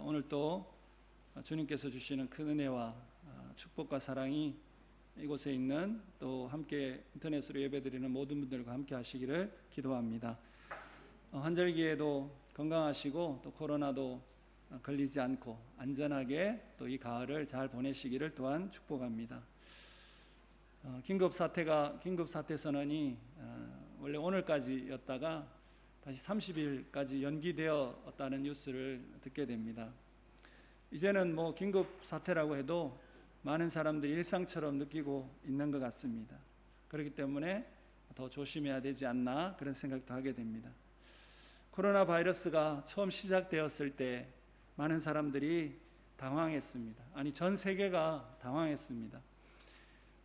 오늘 또 주님께서 주시는 큰 은혜와 축복과 사랑이 이곳에 있는 또 함께 인터넷으로 예배드리는 모든 분들과 함께 하시기를 기도합니다. 환절기에도 건강하시고 또 코로나도 걸리지 않고 안전하게 또 이 가을을 잘 보내시기를 또한 축복합니다. 긴급 사태 선언이 원래 오늘까지였다가 다시 30일까지 연기되었다는 뉴스를 듣게 됩니다. 이제는 긴급 사태라고 해도 많은 사람들이 일상처럼 느끼고 있는 것 같습니다. 그렇기 때문에 더 조심해야 되지 않나 그런 생각도 하게 됩니다. 코로나 바이러스가 처음 시작되었을 때 많은 사람들이 당황했습니다. 아니, 전 세계가 당황했습니다.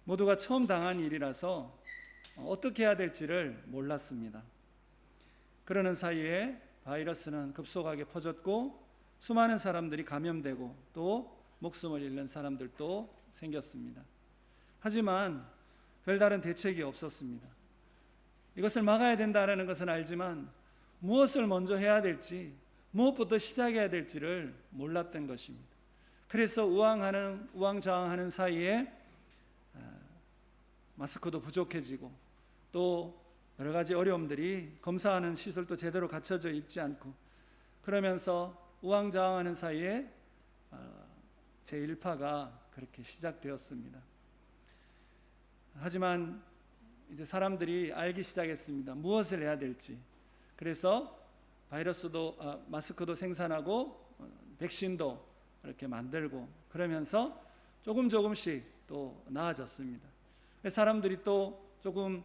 모두가 처음 당한 일이라서 어떻게 해야 될지를 몰랐습니다. 그러는 사이에 바이러스는 급속하게 퍼졌고 수많은 사람들이 감염되고 또 목숨을 잃는 사람들도 생겼습니다. 하지만 별다른 대책이 없었습니다. 이것을 막아야 된다는 것은 알지만 무엇을 먼저 해야 될지, 무엇부터 시작해야 될지를 몰랐던 것입니다. 그래서 우왕좌왕하는 사이에 마스크도 부족해지고 또 여러 가지 어려움들이, 검사하는 시설도 제대로 갖춰져 있지 않고, 그러면서 우왕좌왕하는 사이에 제1파가 그렇게 시작되었습니다. 하지만 이제 사람들이 알기 시작했습니다. 무엇을 해야 될지. 그래서 마스크도 생산하고 백신도 이렇게 만들고 그러면서 조금씩 또 나아졌습니다. 사람들이 또 조금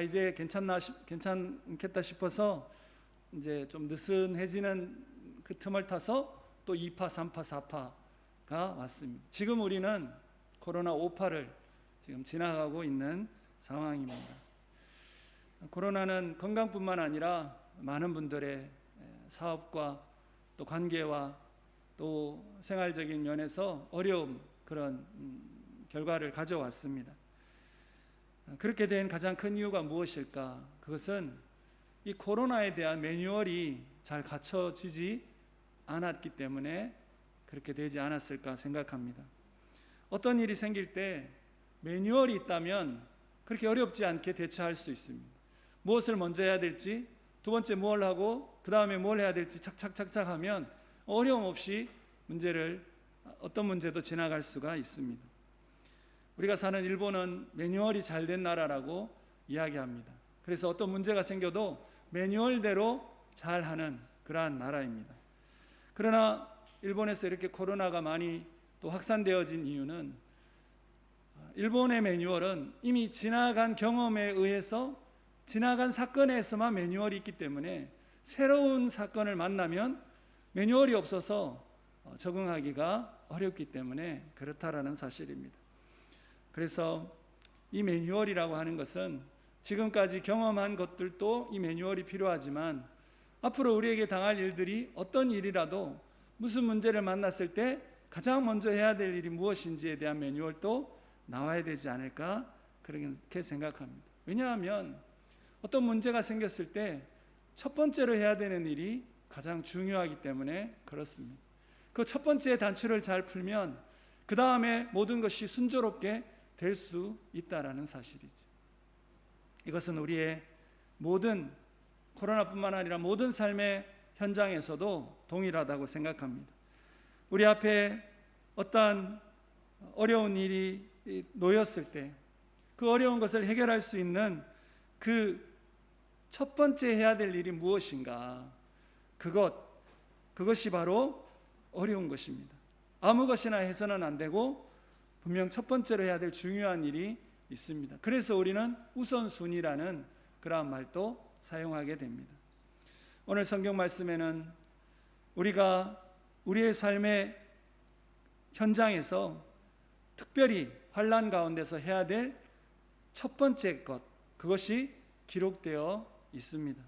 이제 괜찮겠다 싶어서 이제 좀 느슨해지는 그 틈을 타서 또 2파, 3파, 4파가 왔습니다. 지금 우리는 코로나 5파를 지금 지나가고 있는 상황입니다. 코로나는 건강뿐만 아니라 많은 분들의 사업과 또 관계와 또 생활적인 면에서 어려움, 그런 결과를 가져왔습니다. 그렇게 된 가장 큰 이유가 무엇일까? 그것은 이 코로나에 대한 매뉴얼이 잘 갖춰지지 않았기 때문에 그렇게 되지 않았을까 생각합니다. 어떤 일이 생길 때 매뉴얼이 있다면 그렇게 어렵지 않게 대처할 수 있습니다. 무엇을 먼저 해야 될지, 두 번째 뭘 하고 그 다음에 뭘 해야 될지 착착 하면 어려움 없이 어떤 문제도 지나갈 수가 있습니다. 우리가 사는 일본은 매뉴얼이 잘 된 나라라고 이야기합니다. 그래서 어떤 문제가 생겨도 매뉴얼대로 잘하는 그러한 나라입니다. 그러나 일본에서 이렇게 코로나가 많이 또 확산되어진 이유는 일본의 매뉴얼은 이미 지나간 경험에 의해서, 지나간 사건에서만 매뉴얼이 있기 때문에 새로운 사건을 만나면 매뉴얼이 없어서 적응하기가 어렵기 때문에 그렇다라는 사실입니다. 그래서 이 매뉴얼이라고 하는 것은 지금까지 경험한 것들도 이 매뉴얼이 필요하지만 앞으로 우리에게 당할 일들이 어떤 일이라도 무슨 문제를 만났을 때 가장 먼저 해야 될 일이 무엇인지에 대한 매뉴얼도 나와야 되지 않을까 그렇게 생각합니다. 왜냐하면 어떤 문제가 생겼을 때 첫 번째로 해야 되는 일이 가장 중요하기 때문에 그렇습니다. 그 첫 번째 단추를 잘 풀면 그 다음에 모든 것이 순조롭게 될 수 있다라는 사실이죠. 이것은 우리의 모든, 코로나뿐만 아니라 모든 삶의 현장에서도 동일하다고 생각합니다. 우리 앞에 어떠한 어려운 일이 놓였을 때 그 어려운 것을 해결할 수 있는 그 첫 번째 해야 될 일이 무엇인가? 그것이 바로 어려운 것입니다. 아무 것이나 해서는 안 되고 분명 첫 번째로 해야 될 중요한 일이 있습니다. 그래서 우리는 우선순위라는 그러한 말도 사용하게 됩니다. 오늘 성경 말씀에는 우리가 우리의 삶의 현장에서 특별히 환난 가운데서 해야 될 첫 번째 것, 그것이 기록되어 있습니다.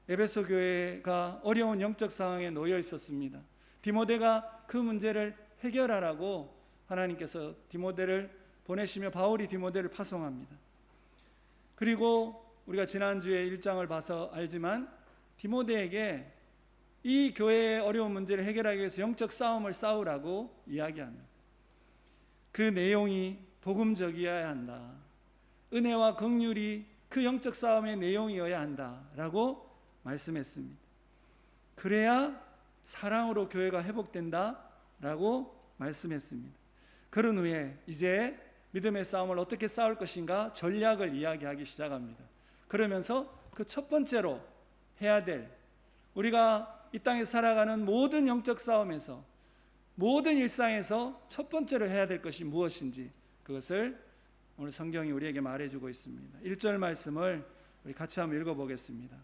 에베소 교회가 어려운 영적 상황에 놓여 있었습니다. 디모데가 그 문제를 해결하라고 하나님께서 디모데를 보내시며 바울이 디모데를 파송합니다. 그리고 우리가 지난주에 1장을 봐서 알지만 디모데에게 이 교회의 어려운 문제를 해결하기 위해서 영적 싸움을 싸우라고 이야기합니다. 그 내용이 복음적이어야 한다. 은혜와 긍휼이 그 영적 싸움의 내용이어야 한다라고 말씀했습니다. 그래야 사랑으로 교회가 회복된다라고 말씀했습니다. 그런 후에 이제 믿음의 싸움을 어떻게 싸울 것인가 전략을 이야기하기 시작합니다. 그러면서 그 첫 번째로 해야 될, 우리가 이 땅에 살아가는 모든 영적 싸움에서, 모든 일상에서 첫 번째로 해야 될 것이 무엇인지, 그것을 오늘 성경이 우리에게 말해주고 있습니다. 1절 말씀을 우리 같이 한번 읽어보겠습니다.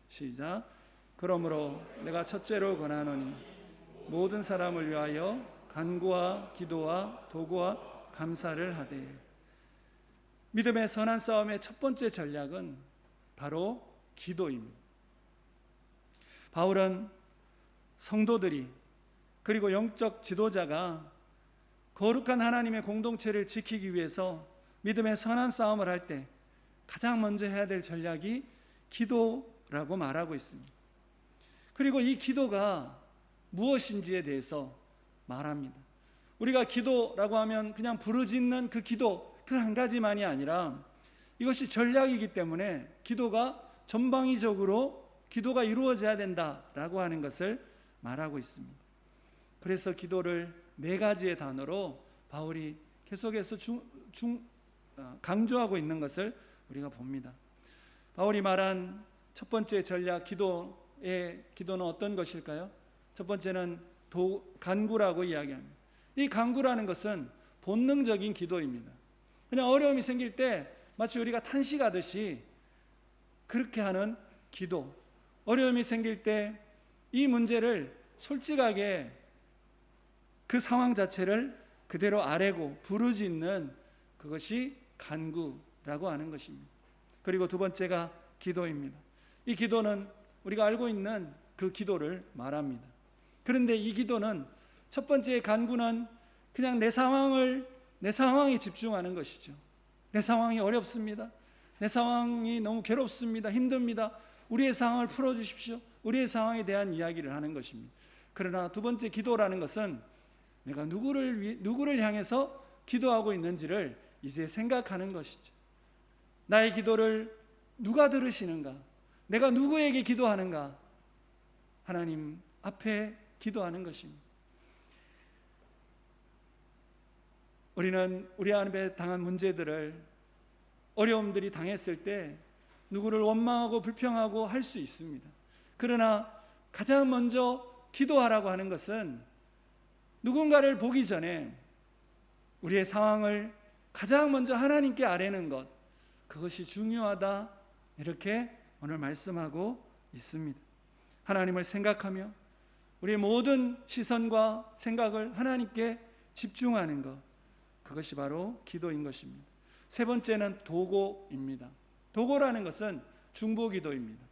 시작. 그러므로 내가 첫째로 권하노니 모든 사람을 위하여 간구와 기도와 도구와 감사를 하되. 믿음의 선한 싸움의 첫 번째 전략은 바로 기도입니다. 바울은 성도들이, 그리고 영적 지도자가 거룩한 하나님의 공동체를 지키기 위해서 믿음의 선한 싸움을 할 때 가장 먼저 해야 될 전략이 기도라고 말하고 있습니다. 그리고 이 기도가 무엇인지에 대해서 말합니다. 우리가 기도라고 하면 그냥 부르짖는 그 기도, 그 한 가지만이 아니라 이것이 전략이기 때문에 기도가 전방위적으로 기도가 이루어져야 된다라고 하는 것을 말하고 있습니다. 그래서 기도를 4가지의 단어로 바울이 계속해서 강조하고 있는 것을 우리가 봅니다. 바울이 말한 첫 번째 전략, 기도는 어떤 것일까요? 첫 번째는 간구라고 이야기합니다. 이 간구라는 것은 본능적인 기도입니다. 그냥 어려움이 생길 때 마치 우리가 탄식하듯이 그렇게 하는 기도. 어려움이 생길 때 이 문제를 솔직하게 그 상황 자체를 그대로 아뢰고 부르짖는 그것이 간구라고 하는 것입니다. 그리고 두 번째가 기도입니다. 이 기도는 우리가 알고 있는 그 기도를 말합니다. 그런데 이 기도는, 첫 번째 간구는 그냥 내 상황에 집중하는 것이죠. 내 상황이 어렵습니다. 내 상황이 너무 괴롭습니다. 힘듭니다. 우리의 상황을 풀어주십시오. 우리의 상황에 대한 이야기를 하는 것입니다. 그러나 두 번째 기도라는 것은 내가 누구를 향해서 기도하고 있는지를 이제 생각하는 것이죠. 나의 기도를 누가 들으시는가? 내가 누구에게 기도하는가? 하나님 앞에 기도하는 것입니다. 우리는 우리 안에 당한 문제들을, 어려움들이 당했을 때 누구를 원망하고 불평하고 할 수 있습니다. 그러나 가장 먼저 기도하라고 하는 것은 누군가를 보기 전에 우리의 상황을 가장 먼저 하나님께 아뢰는 것, 그것이 중요하다, 이렇게 오늘 말씀하고 있습니다. 하나님을 생각하며 우리의 모든 시선과 생각을 하나님께 집중하는 것, 그것이 바로 기도인 것입니다. 세 번째는 도고입니다. 도고라는 것은 중보기도입니다.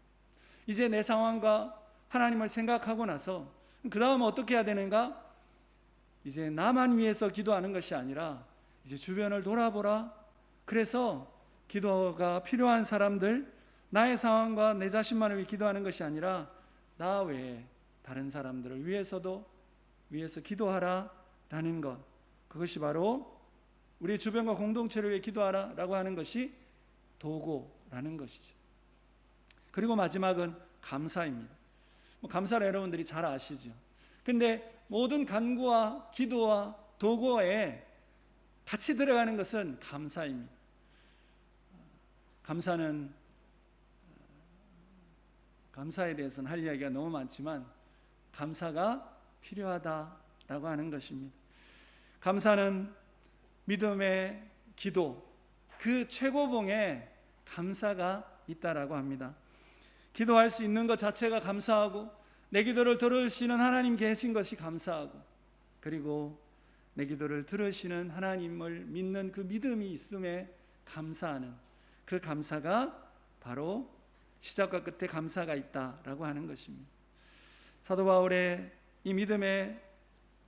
이제 내 상황과 하나님을 생각하고 나서 그 다음 어떻게 해야 되는가? 이제 나만 위해서 기도하는 것이 아니라 이제 주변을 돌아보라. 그래서 기도가 필요한 사람들, 나의 상황과 내 자신만을 위해 기도하는 것이 아니라 나 외에 다른 사람들을 위해서 기도하라라는 것, 그것이 바로 우리 주변과 공동체를 위해 기도하라라고 하는 것이 도고라는 것이죠. 그리고 마지막은 감사입니다. 감사를 여러분들이 잘 아시죠. 근데 모든 간구와 기도와 도고에 같이 들어가는 것은 감사입니다. 감사에 대해서는 할 이야기가 너무 많지만 감사가 필요하다라고 하는 것입니다. 감사는 믿음의 기도, 그 최고봉에 감사가 있다라고 합니다. 기도할 수 있는 것 자체가 감사하고, 내 기도를 들으시는 하나님 계신 것이 감사하고, 그리고 내 기도를 들으시는 하나님을 믿는 그 믿음이 있음에 감사하는 그 감사가 바로 시작과 끝에 감사가 있다라고 하는 것입니다. 사도 바울의 이 믿음의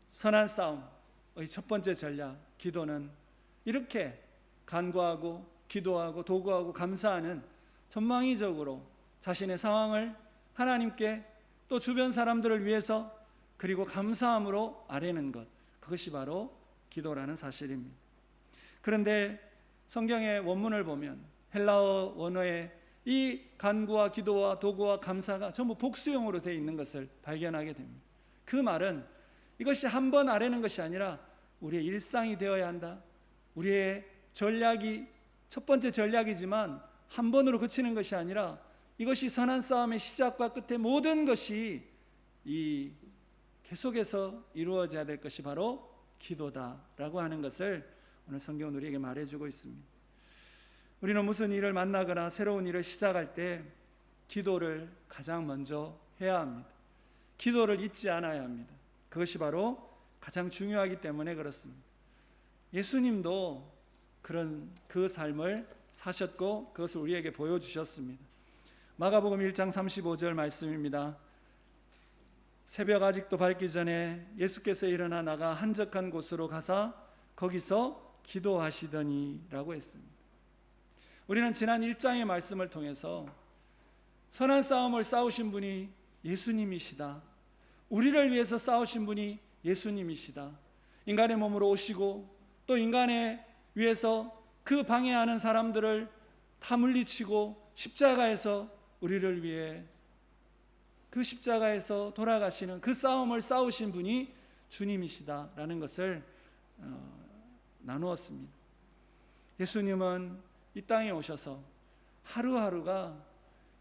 선한 싸움의 첫 번째 전략, 기도는 이렇게 간구하고 기도하고 도구하고 감사하는 전망의적으로 자신의 상황을 하나님께, 또 주변 사람들을 위해서, 그리고 감사함으로 아뢰는 것, 그것이 바로 기도라는 사실입니다. 그런데 성경의 원문을 보면 헬라어 원어에 이 간구와 기도와 도구와 감사가 전부 복수형으로 되어 있는 것을 발견하게 됩니다. 그 말은 이것이 한 번 아뢰는 것이 아니라 우리의 일상이 되어야 한다. 우리의 전략이 첫 번째 전략이지만 한 번으로 그치는 것이 아니라 이것이 선한 싸움의 시작과 끝의 모든 것이 이 계속해서 이루어져야 될 것이 바로 기도다라고 하는 것을 오늘 성경은 우리에게 말해주고 있습니다. 우리는 무슨 일을 만나거나 새로운 일을 시작할 때 기도를 가장 먼저 해야 합니다. 기도를 잊지 않아야 합니다. 그것이 바로 가장 중요하기 때문에 그렇습니다. 예수님도 그 삶을 사셨고 그것을 우리에게 보여주셨습니다. 마가복음 1장 35절 말씀입니다. 새벽 아직도 밝기 전에 예수께서 일어나 나가 한적한 곳으로 가사 거기서 기도하시더니 라고 했습니다. 우리는 지난 1장의 말씀을 통해서 선한 싸움을 싸우신 분이 예수님이시다, 우리를 위해서 싸우신 분이 예수님이시다, 인간의 몸으로 오시고 또 인간에 위해서 그 방해하는 사람들을 다 물리치고 십자가에서 우리를 위해 그 십자가에서 돌아가시는 그 싸움을 싸우신 분이 주님이시다라는 것을 나누었습니다. 예수님은 이 땅에 오셔서 하루하루가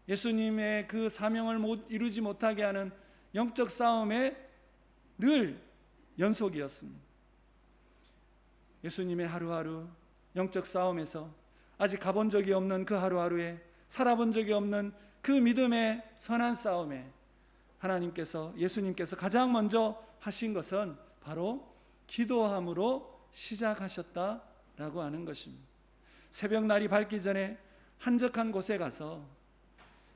예수님의 그 사명을 이루지 못하게 하는 영적 싸움의 늘 연속이었습니다. 예수님의 하루하루 영적 싸움에서 아직 가본 적이 없는 그 하루하루에, 살아본 적이 없는 그 믿음의 선한 싸움에 예수님께서 가장 먼저 하신 것은 바로 기도함으로 시작하셨다라고 하는 것입니다. 새벽날이 밝기 전에 한적한 곳에 가서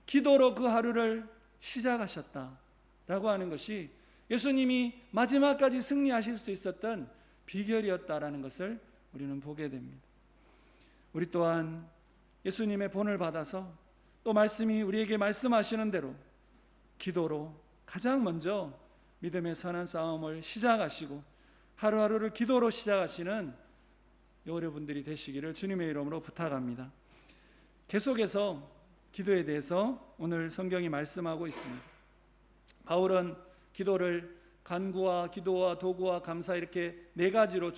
기도로 그 하루를 시작하셨다라고 하는 것이 예수님이 마지막까지 승리하실 수 있었던 비결이었다라는 것을 우리는 보게 됩니다. 우리 또한 예수님의 본을 받아서 또 말씀이 우리에게 말씀하시는 대로 기도로 가장 먼저 믿음의 선한 싸움을 시작하시고 하루하루를 기도로 시작하시는 여러분들이 되시기를 주님의 이름으로 부탁합니다. 계속해서 기도에 대해서 오늘 성경이 말씀하고 있습니다. 바울은 기도를 간구와 기도와 도구와 감사 이렇게 네 가지로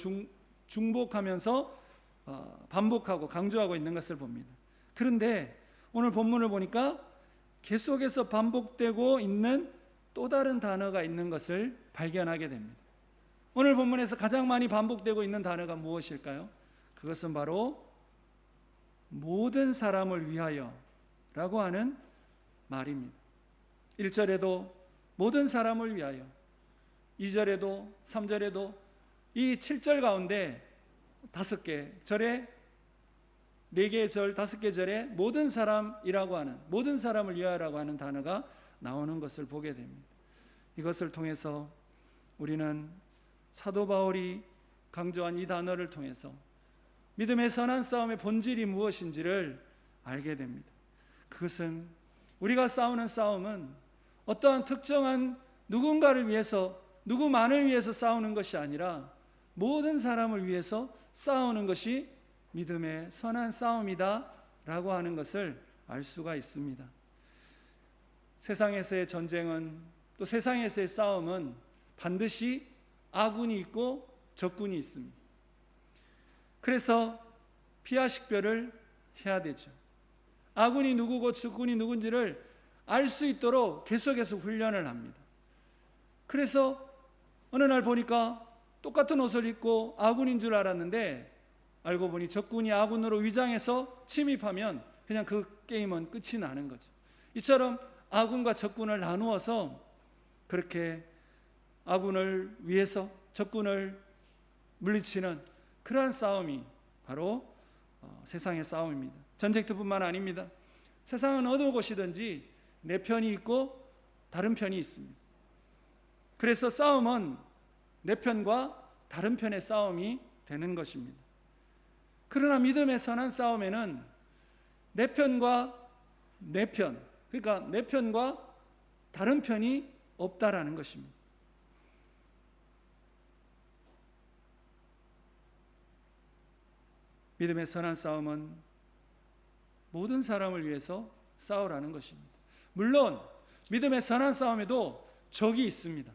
중복하면서 반복하고 강조하고 있는 것을 봅니다. 그런데 오늘 본문을 보니까 계속해서 반복되고 있는 또 다른 단어가 있는 것을 발견하게 됩니다. 오늘 본문에서 가장 많이 반복되고 있는 단어가 무엇일까요? 그것은 바로 모든 사람을 위하여 라고 하는 말입니다. 1절에도 모든 사람을 위하여, 2절에도 3절에도 이 7절 가운데 5개 절에 4개의 절, 5개 절에 모든 사람이라고 하는, 모든 사람을 위하여라고 하는 단어가 나오는 것을 보게 됩니다. 이것을 통해서 우리는 사도 바울이 강조한 이 단어를 통해서 믿음의 선한 싸움의 본질이 무엇인지를 알게 됩니다. 그것은 우리가 싸우는 싸움은 어떠한 특정한 누군가를 위해서, 누구만을 위해서 싸우는 것이 아니라 모든 사람을 위해서 싸우는 것이 믿음의 선한 싸움이다 라고 하는 것을 알 수가 있습니다. 세상에서의 전쟁은, 또 세상에서의 싸움은 반드시 아군이 있고 적군이 있습니다. 그래서 피하식별을 해야 되죠. 아군이 누구고 적군이 누군지를 알 수 있도록 계속해서 훈련을 합니다. 그래서 어느 날 보니까 똑같은 옷을 입고 아군인 줄 알았는데 알고 보니 적군이 아군으로 위장해서 침입하면 그냥 그 게임은 끝이 나는 거죠. 이처럼 아군과 적군을 나누어서 그렇게 아군을 위해서 적군을 물리치는 그러한 싸움이 바로 세상의 싸움입니다. 전쟁터뿐만 아닙니다. 세상은 어느 곳이든지 내 편이 있고 다른 편이 있습니다. 그래서 싸움은 내 편과 다른 편의 싸움이 되는 것입니다. 그러나 믿음의 선한 싸움에는 내 편과 내 편, 그러니까 내 편과 다른 편이 없다라는 것입니다. 믿음의 선한 싸움은 모든 사람을 위해서 싸우라는 것입니다. 물론 믿음의 선한 싸움에도 적이 있습니다.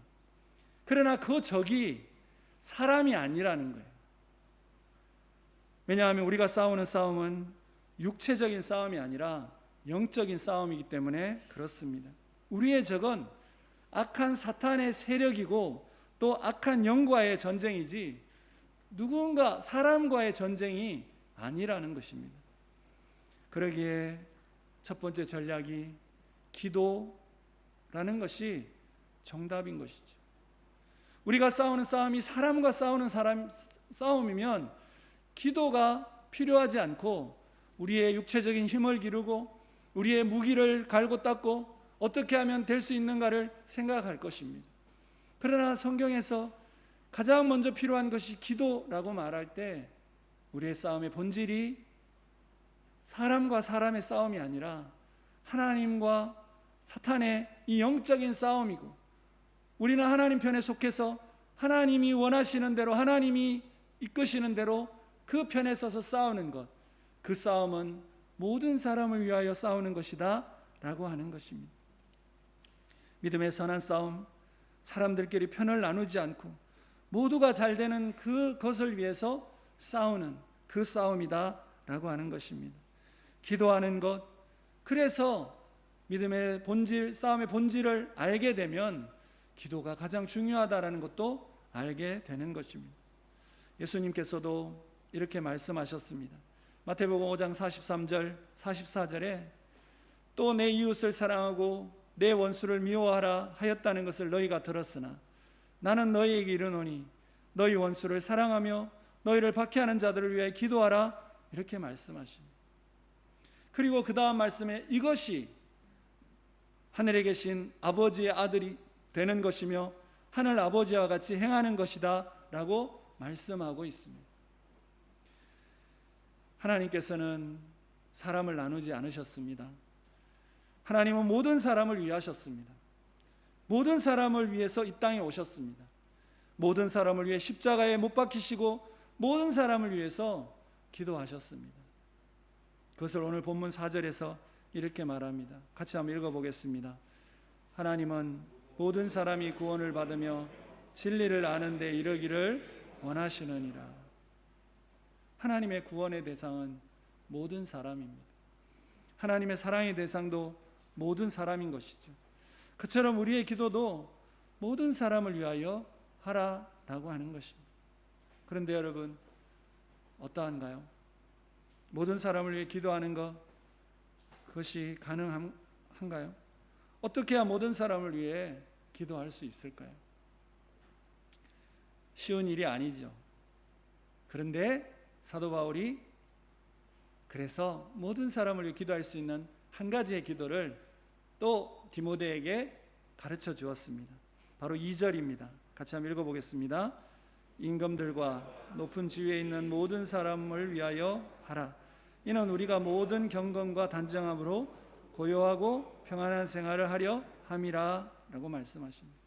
그러나 그 적이 사람이 아니라는 거예요. 왜냐하면 우리가 싸우는 싸움은 육체적인 싸움이 아니라 영적인 싸움이기 때문에 그렇습니다. 우리의 적은 악한 사탄의 세력이고 또 악한 영과의 전쟁이지 누군가 사람과의 전쟁이 아니라는 것입니다. 그러기에 첫 번째 전략이 기도라는 것이 정답인 것이죠. 우리가 싸우는 싸움이 사람과 싸우는 싸움이면 기도가 필요하지 않고 우리의 육체적인 힘을 기르고 우리의 무기를 갈고 닦고 어떻게 하면 될 수 있는가를 생각할 것입니다. 그러나 성경에서 가장 먼저 필요한 것이 기도라고 말할 때 우리의 싸움의 본질이 사람과 사람의 싸움이 아니라 하나님과 사탄의 이 영적인 싸움이고, 우리는 하나님 편에 속해서 하나님이 원하시는 대로, 하나님이 이끄시는 대로 그 편에 서서 싸우는 것, 그 싸움은 모든 사람을 위하여 싸우는 것이다 라고 하는 것입니다. 믿음의 선한 싸움, 사람들끼리 편을 나누지 않고 모두가 잘 되는 그것을 위해서 싸우는 그 싸움이다 라고 하는 것입니다. 기도하는 것, 그래서 믿음의 본질, 싸움의 본질을 알게 되면 기도가 가장 중요하다라는 것도 알게 되는 것입니다. 예수님께서도 이렇게 말씀하셨습니다. 마태복음 5장 43절 44절에 또 내 이웃을 사랑하고 내 원수를 미워하라 하였다는 것을 너희가 들었으나 나는 너희에게 이르노니 너희 원수를 사랑하며 너희를 박해하는 자들을 위해 기도하라, 이렇게 말씀하십니다. 그리고 그 다음 말씀에 이것이 하늘에 계신 아버지의 아들이 되는 것이며 하늘 아버지와 같이 행하는 것이다 라고 말씀하고 있습니다. 하나님께서는 사람을 나누지 않으셨습니다. 하나님은 모든 사람을 위하셨습니다. 모든 사람을 위해서 이 땅에 오셨습니다. 모든 사람을 위해 십자가에 못 박히시고 모든 사람을 위해서 기도하셨습니다. 그것을 오늘 본문 4절에서 이렇게 말합니다. 같이 한번 읽어보겠습니다. 하나님은 모든 사람이 구원을 받으며 진리를 아는 데 이르기를 원하시느니라. 하나님의 구원의 대상은 모든 사람입니다. 하나님의 사랑의 대상도 모든 사람인 것이죠. 그처럼 우리의 기도도 모든 사람을 위하여 하라라고 하는 것입니다. 그런데 여러분, 어떠한가요? 모든 사람을 위해 기도하는 것, 그것이 가능한가요? 어떻게 해야 모든 사람을 위해 기도할 수 있을까요? 쉬운 일이 아니죠. 그런데 사도 바울이 그래서 모든 사람을 위해 기도할 수 있는 한 가지의 기도를 또 디모데에게 가르쳐 주었습니다. 바로 2절입니다. 같이 한번 읽어보겠습니다. 임금들과 높은 지위에 있는 모든 사람을 위하여 하라. 이는 우리가 모든 경건과 단정함으로 고요하고 평안한 생활을 하려 함이라 라고 말씀하십니다.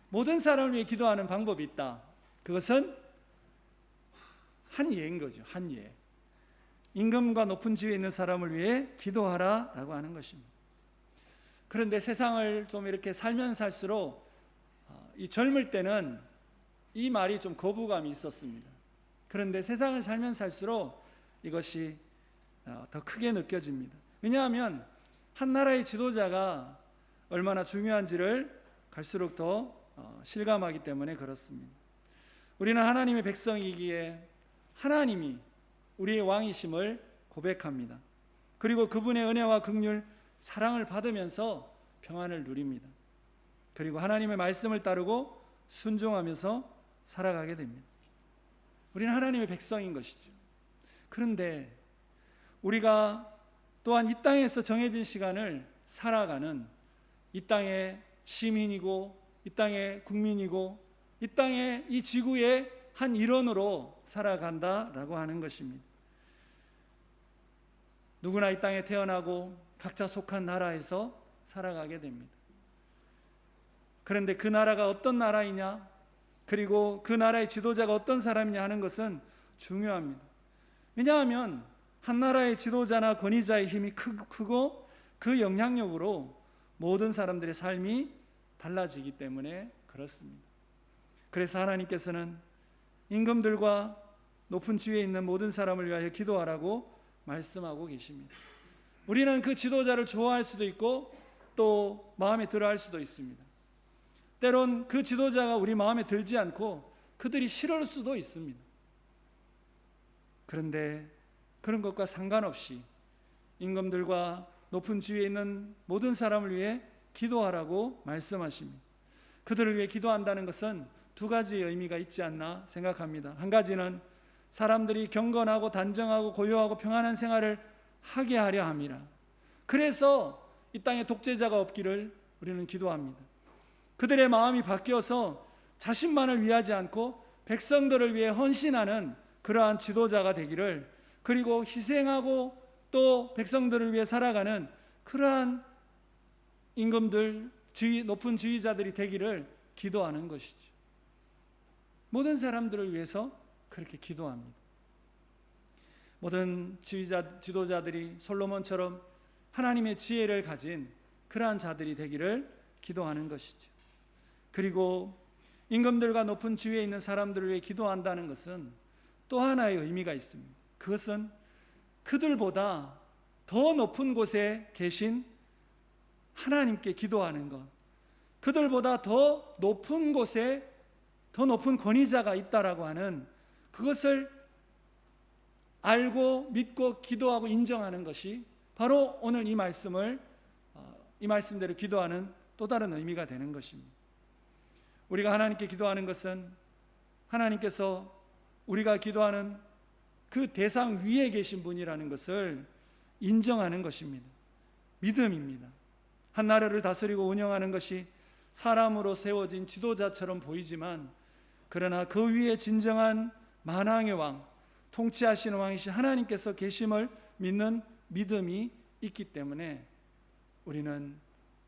모든 사람을 위해 기도하는 방법이 있다. 그것은 한 예인 거죠. 한 예. 임금과 높은 지위에 있는 사람을 위해 기도하라 라고 하는 것입니다. 그런데 세상을 좀 이렇게 살면 살수록 이 젊을 때는 이 말이 좀 거부감이 있었습니다. 그런데 세상을 살면 살수록 이것이 더 크게 느껴집니다. 왜냐하면 한 나라의 지도자가 얼마나 중요한지를 갈수록 더 실감하기 때문에 그렇습니다. 우리는 하나님의 백성이기에 하나님이 우리의 왕이심을 고백합니다. 그리고 그분의 은혜와 긍휼, 사랑을 받으면서 평안을 누립니다. 그리고 하나님의 말씀을 따르고 순종하면서 살아가게 됩니다. 우리는 하나님의 백성인 것이죠. 그런데 우리가 또한 이 땅에서 정해진 시간을 살아가는 이 땅의 시민이고 이 땅의 국민이고 이 땅의 이 지구의 한 일원으로 살아간다라고 하는 것입니다. 누구나 이 땅에 태어나고 각자 속한 나라에서 살아가게 됩니다. 그런데 그 나라가 어떤 나라이냐, 그리고 그 나라의 지도자가 어떤 사람이냐 하는 것은 중요합니다. 왜냐하면 한 나라의 지도자나 권위자의 힘이 크고 그 영향력으로 모든 사람들의 삶이 달라지기 때문에 그렇습니다. 그래서 하나님께서는 임금들과 높은 지위에 있는 모든 사람을 위하여 기도하라고 말씀하고 계십니다. 우리는 그 지도자를 좋아할 수도 있고 또 마음에 들어할 수도 있습니다. 때론 그 지도자가 우리 마음에 들지 않고 그들이 싫을 수도 있습니다. 그런데 그런 것과 상관없이 임금들과 높은 지위에 있는 모든 사람을 위해 기도하라고 말씀하십니다. 그들을 위해 기도한다는 것은 두 가지의 의미가 있지 않나 생각합니다. 한 가지는 사람들이 경건하고 단정하고 고요하고 평안한 생활을 하게 하려 함이라. 그래서 이 땅에 독재자가 없기를 우리는 기도합니다. 그들의 마음이 바뀌어서 자신만을 위하지 않고 백성들을 위해 헌신하는 그러한 지도자가 되기를, 그리고 희생하고 또 백성들을 위해 살아가는 그러한 임금들, 높은 지휘자들이 되기를 기도하는 것이죠. 모든 사람들을 위해서 그렇게 기도합니다. 모든 지도자들이 솔로몬처럼 하나님의 지혜를 가진 그러한 자들이 되기를 기도하는 것이죠. 그리고 임금들과 높은 지위에 있는 사람들을 위해 기도한다는 것은 또 하나의 의미가 있습니다. 그것은 그들보다 더 높은 곳에 계신 하나님께 기도하는 것, 그들보다 더 높은 곳에 더 높은 권위자가 있다라고 하는 그것을 알고 믿고 기도하고 인정하는 것이 바로 오늘 이 말씀대로 기도하는 또 다른 의미가 되는 것입니다. 우리가 하나님께 기도하는 것은 하나님께서 우리가 기도하는 그 대상 위에 계신 분이라는 것을 인정하는 것입니다. 믿음입니다. 한 나라를 다스리고 운영하는 것이 사람으로 세워진 지도자처럼 보이지만, 그러나 그 위에 진정한 만왕의 왕, 통치하시는 왕이신 하나님께서 계심을 믿는 믿음이 있기 때문에 우리는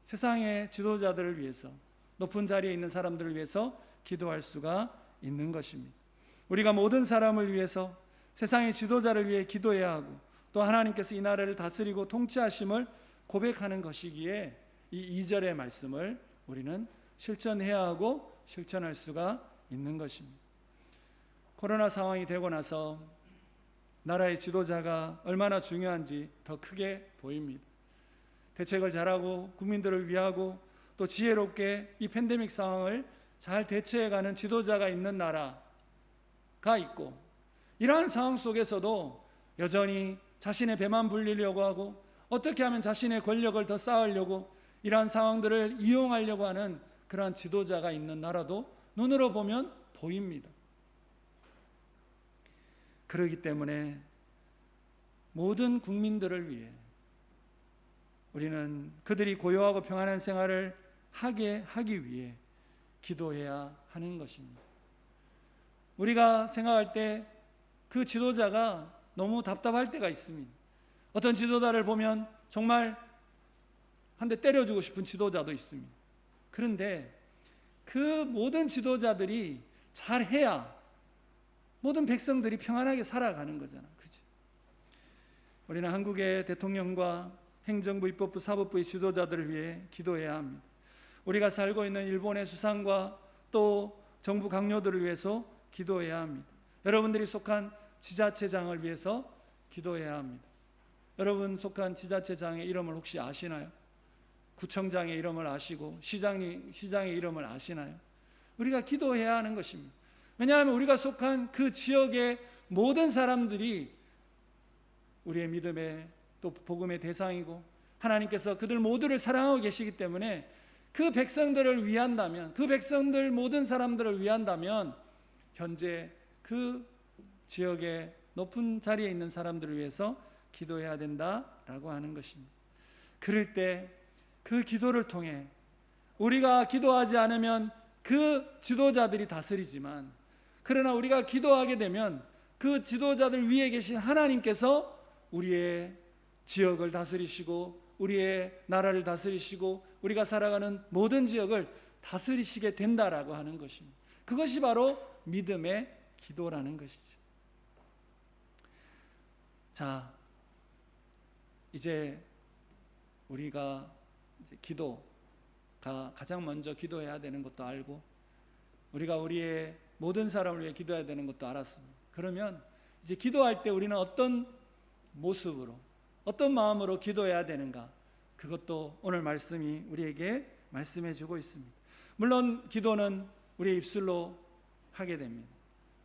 세상의 지도자들을 위해서, 높은 자리에 있는 사람들을 위해서 기도할 수가 있는 것입니다. 우리가 모든 사람을 위해서, 세상의 지도자를 위해 기도해야 하고, 또 하나님께서 이 나라를 다스리고 통치하심을 고백하는 것이기에 이 2절의 말씀을 우리는 실천해야 하고 실천할 수가 있는 것입니다. 코로나 상황이 되고 나서 나라의 지도자가 얼마나 중요한지 더 크게 보입니다. 대책을 잘하고 국민들을 위하고 또 지혜롭게 이 팬데믹 상황을 잘 대처해가는 지도자가 있는 나라가 있고, 이러한 상황 속에서도 여전히 자신의 배만 불리려고 하고 어떻게 하면 자신의 권력을 더 쌓으려고 이러한 상황들을 이용하려고 하는 그러한 지도자가 있는 나라도 눈으로 보면 보입니다. 그렇기 때문에 모든 국민들을 위해 우리는 그들이 고요하고 평안한 생활을 하기 위해 기도해야 하는 것입니다. 우리가 생각할 때 그 지도자가 너무 답답할 때가 있습니다. 어떤 지도자를 보면 정말 한 대 때려주고 싶은 지도자도 있습니다. 그런데 그 모든 지도자들이 잘해야 모든 백성들이 평안하게 살아가는 거잖아. 그죠? 우리는 한국의 대통령과 행정부, 입법부, 사법부의 지도자들을 위해 기도해야 합니다. 우리가 살고 있는 일본의 수상과 또 정부 강요들을 위해서 기도해야 합니다. 여러분들이 속한 지자체장을 위해서 기도해야 합니다. 여러분 속한 지자체장의 이름을 혹시 아시나요? 구청장의 이름을 아시고 시장의 이름을 아시나요? 우리가 기도해야 하는 것입니다. 왜냐하면 우리가 속한 그 지역의 모든 사람들이 우리의 믿음의 또 복음의 대상이고 하나님께서 그들 모두를 사랑하고 계시기 때문에 그 백성들을 위한다면, 그 백성들 모든 사람들을 위한다면 현재 그 지역의 높은 자리에 있는 사람들을 위해서 기도해야 된다라고 하는 것입니다. 그럴 때 그 기도를 통해 우리가 기도하지 않으면 그 지도자들이 다스리지만, 그러나 우리가 기도하게 되면 그 지도자들 위에 계신 하나님께서 우리의 지역을 다스리시고 우리의 나라를 다스리시고 우리가 살아가는 모든 지역을 다스리시게 된다라고 하는 것입니다. 그것이 바로 믿음의 기도라는 것이죠. 자, 이제 우리가 기도가 가장 먼저 기도해야 되는 것도 알고, 우리가 우리의 모든 사람을 위해 기도해야 되는 것도 알았습니다. 그러면 이제 기도할 때 우리는 어떤 모습으로, 어떤 마음으로 기도해야 되는가, 그것도 오늘 말씀이 우리에게 말씀해 주고 있습니다. 물론 기도는 우리의 입술로 하게 됩니다.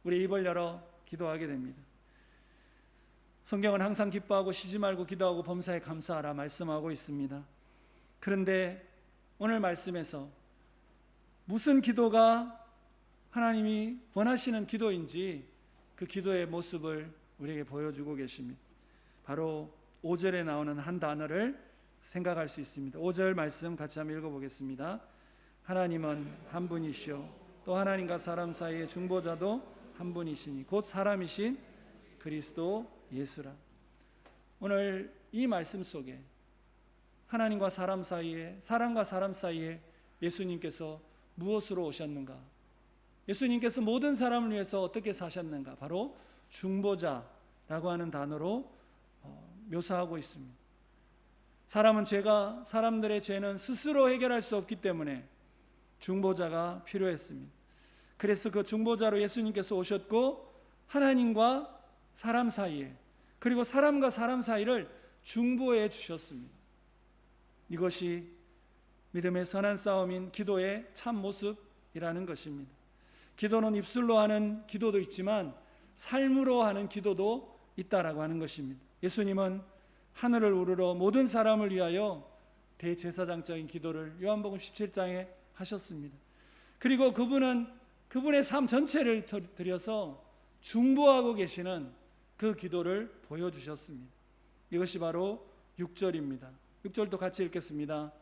우리의 입을 열어 기도하게 됩니다. 성경은 항상 기뻐하고 쉬지 말고 기도하고 범사에 감사하라 말씀하고 있습니다. 그런데 오늘 말씀에서 무슨 기도가 하나님이 원하시는 기도인지 그 기도의 모습을 우리에게 보여주고 계십니다. 바로 5절에 나오는 한 단어를 생각할 수 있습니다. 5절 말씀 같이 한번 읽어보겠습니다. 하나님은 한 분이시요 또 하나님과 사람 사이의 중보자도 한 분이시니 곧 사람이신 그리스도 예수라. 오늘 이 말씀 속에 하나님과 사람 사이에, 사람과 사람 사이에 예수님께서 무엇으로 오셨는가, 예수님께서 모든 사람을 위해서 어떻게 사셨는가, 바로 중보자라고 하는 단어로 묘사하고 있습니다. 사람들의 죄는 스스로 해결할 수 없기 때문에 중보자가 필요했습니다. 그래서 그 중보자로 예수님께서 오셨고, 하나님과 사람 사이에, 그리고 사람과 사람 사이를 중보해 주셨습니다. 이것이 믿음의 선한 싸움인 기도의 참 모습이라는 것입니다. 기도는 입술로 하는 기도도 있지만 삶으로 하는 기도도 있다라고 하는 것입니다. 예수님은 하늘을 우러러 모든 사람을 위하여 대제사장적인 기도를 요한복음 17장에 하셨습니다. 그리고 그분은 그분의 삶 전체를 들여서 중보하고 계시는 그 기도를 보여주셨습니다. 이것이 바로 6절입니다. 6절도 같이 읽겠습니다.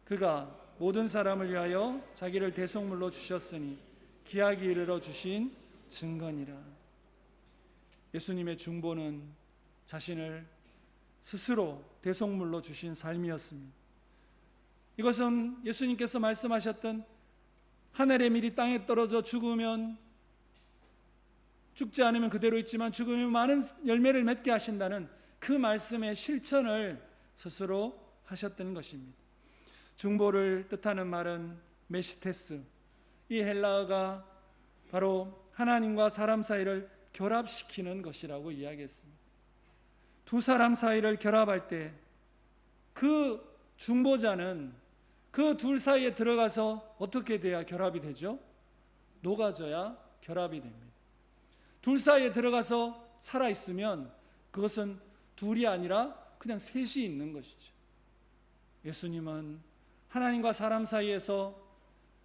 그가 모든 사람을 위하여 자기를 대속물로 주셨으니 기약이 이르러 주신 증거니라. 예수님의 중보는 자신을 스스로 대속물로 주신 삶이었습니다. 이것은 예수님께서 말씀하셨던 하늘의 밀이 땅에 떨어져 죽지 않으면 그대로 있지만 죽으면 많은 열매를 맺게 하신다는 그 말씀의 실천을 스스로 하셨던 것입니다. 중보를 뜻하는 말은 메시테스, 이 헬라어가 바로 하나님과 사람 사이를 결합시키는 것이라고 이야기했습니다. 두 사람 사이를 결합할 때 그 중보자는 그 둘 사이에 들어가서 어떻게 돼야 결합이 되죠? 녹아져야 결합이 됩니다. 둘 사이에 들어가서 살아있으면 그것은 둘이 아니라 그냥 셋이 있는 것이죠. 예수님은 하나님과 사람 사이에서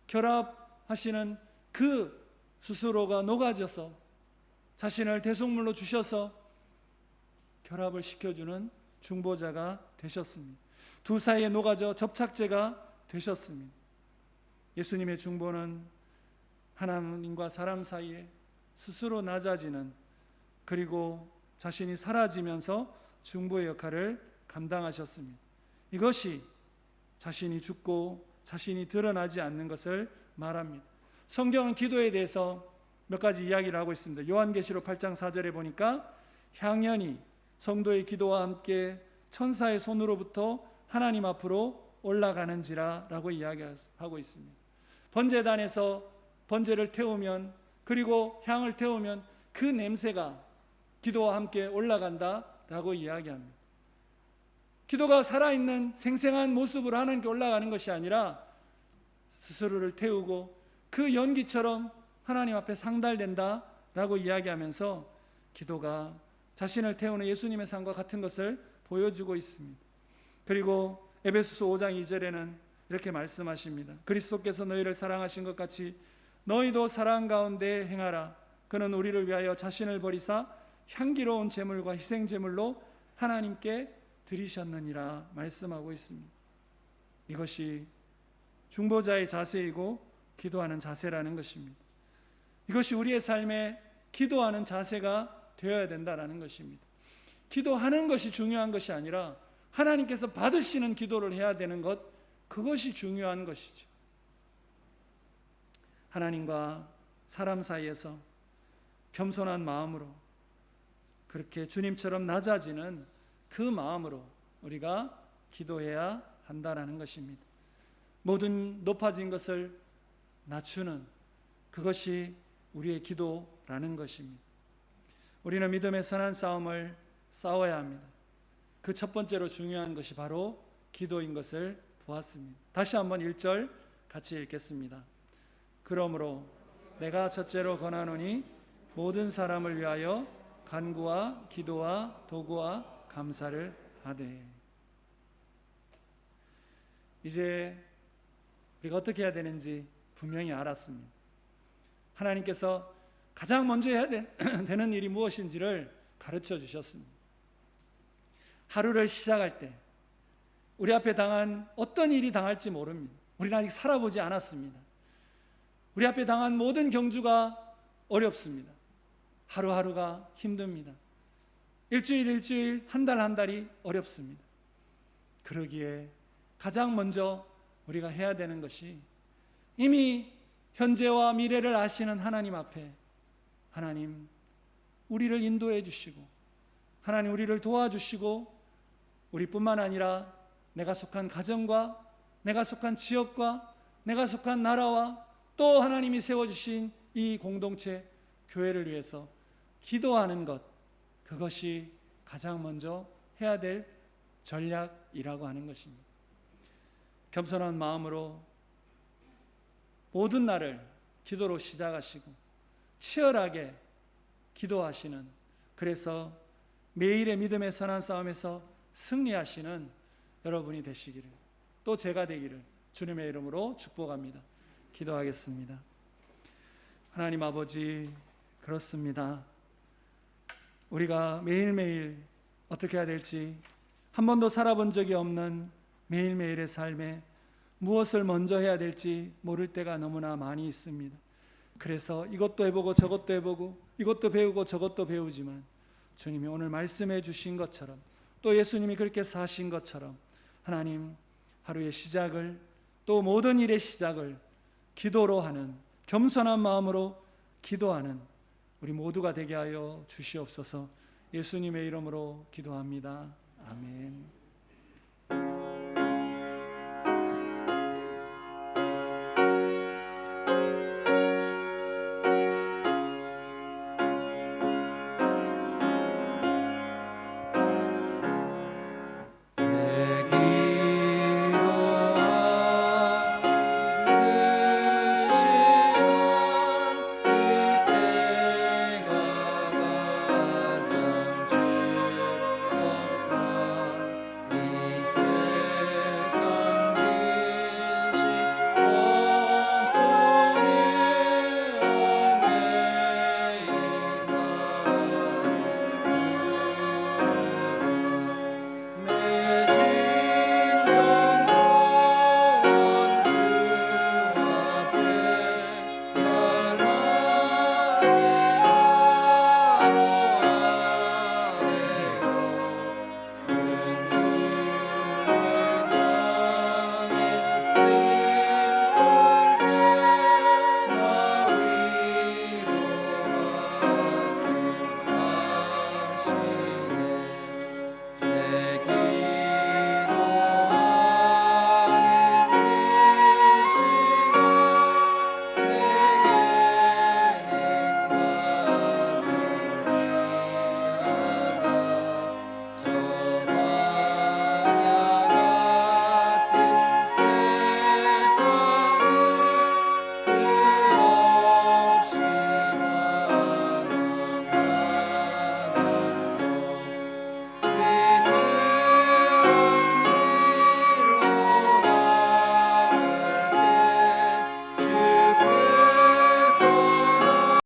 결합하시는 그 스스로가 녹아져서 자신을 대속물로 주셔서 결합을 시켜주는 중보자가 되셨습니다. 두 사이에 녹아져 접착제가 되셨습니다. 예수님의 중보는 하나님과 사람 사이에 스스로 낮아지는, 그리고 자신이 사라지면서 중보의 역할을 감당하셨습니다. 이것이 자신이 죽고 자신이 드러나지 않는 것을 말합니다. 성경은 기도에 대해서 몇 가지 이야기를 하고 있습니다. 요한계시록 8장 4절에 보니까 향연이 성도의 기도와 함께 천사의 손으로부터 하나님 앞으로 올라가는지라 라고 이야기하고 있습니다. 번제단에서 번제를 태우면, 그리고 향을 태우면 그 냄새가 기도와 함께 올라간다 라고 이야기합니다. 기도가 살아있는 생생한 모습으로 하나님께 올라가는 것이 아니라 스스로를 태우고 그 연기처럼 하나님 앞에 상달된다 라고 이야기하면서 기도가 자신을 태우는 예수님의 삶과 같은 것을 보여주고 있습니다. 그리고 에베소서 5장 2절에는 이렇게 말씀하십니다. 그리스도께서 너희를 사랑하신 것 같이 너희도 사랑 가운데 행하라. 그는 우리를 위하여 자신을 버리사 향기로운 제물과 희생 제물로 하나님께 드리셨느니라 말씀하고 있습니다. 이것이 중보자의 자세이고 기도하는 자세라는 것입니다. 이것이 우리의 삶에 기도하는 자세가 되어야 된다는 것입니다. 기도하는 것이 중요한 것이 아니라 하나님께서 받으시는 기도를 해야 되는 것, 그것이 중요한 것이죠. 하나님과 사람 사이에서 겸손한 마음으로 그렇게 주님처럼 낮아지는 그 마음으로 우리가 기도해야 한다라는 것입니다. 모든 높아진 것을 낮추는 그것이 우리의 기도라는 것입니다. 우리는 믿음의 선한 싸움을 싸워야 합니다. 그 첫 번째로 중요한 것이 바로 기도인 것을 보았습니다. 다시 한번 1절 같이 읽겠습니다. 그러므로 내가 첫째로 권하노니 모든 사람을 위하여 간구와 기도와 도구와 감사를 하되. 이제 우리가 어떻게 해야 되는지 분명히 알았습니다. 하나님께서 가장 먼저 해야 되는 일이 무엇인지를 가르쳐 주셨습니다. 하루를 시작할 때 우리 앞에 당한 어떤 일이 당할지 모릅니다. 우리는 아직 살아보지 않았습니다. 우리 앞에 당한 모든 경주가 어렵습니다. 하루하루가 힘듭니다. 일주일, 한 달이 어렵습니다. 그러기에 가장 먼저 우리가 해야 되는 것이 이미 현재와 미래를 아시는 하나님 앞에 하나님 우리를 인도해 주시고 하나님 우리를 도와주시고 우리뿐만 아니라 내가 속한 가정과 내가 속한 지역과 내가 속한 나라와 또 하나님이 세워주신 이 공동체 교회를 위해서 기도하는 것, 그것이 가장 먼저 해야 될 전략이라고 하는 것입니다. 겸손한 마음으로 모든 날을 기도로 시작하시고 치열하게 기도하시는, 그래서 매일의 믿음의 선한 싸움에서 승리하시는 여러분이 되시기를, 또 제가 되기를 주님의 이름으로 축복합니다. 기도하겠습니다. 하나님 아버지, 그렇습니다. 우리가 매일매일 어떻게 해야 될지 한 번도 살아본 적이 없는 매일매일의 삶에 무엇을 먼저 해야 될지 모를 때가 너무나 많이 있습니다. 그래서 이것도 해보고 저것도 해보고 이것도 배우고 저것도 배우지만 주님이 오늘 말씀해 주신 것처럼 또 예수님이 그렇게 사신 것처럼 하나님 하루의 시작을 또 모든 일의 시작을 기도로 하는, 겸손한 마음으로 기도하는 우리 모두가 되게 하여 주시옵소서. 예수님의 이름으로 기도합니다. 아멘.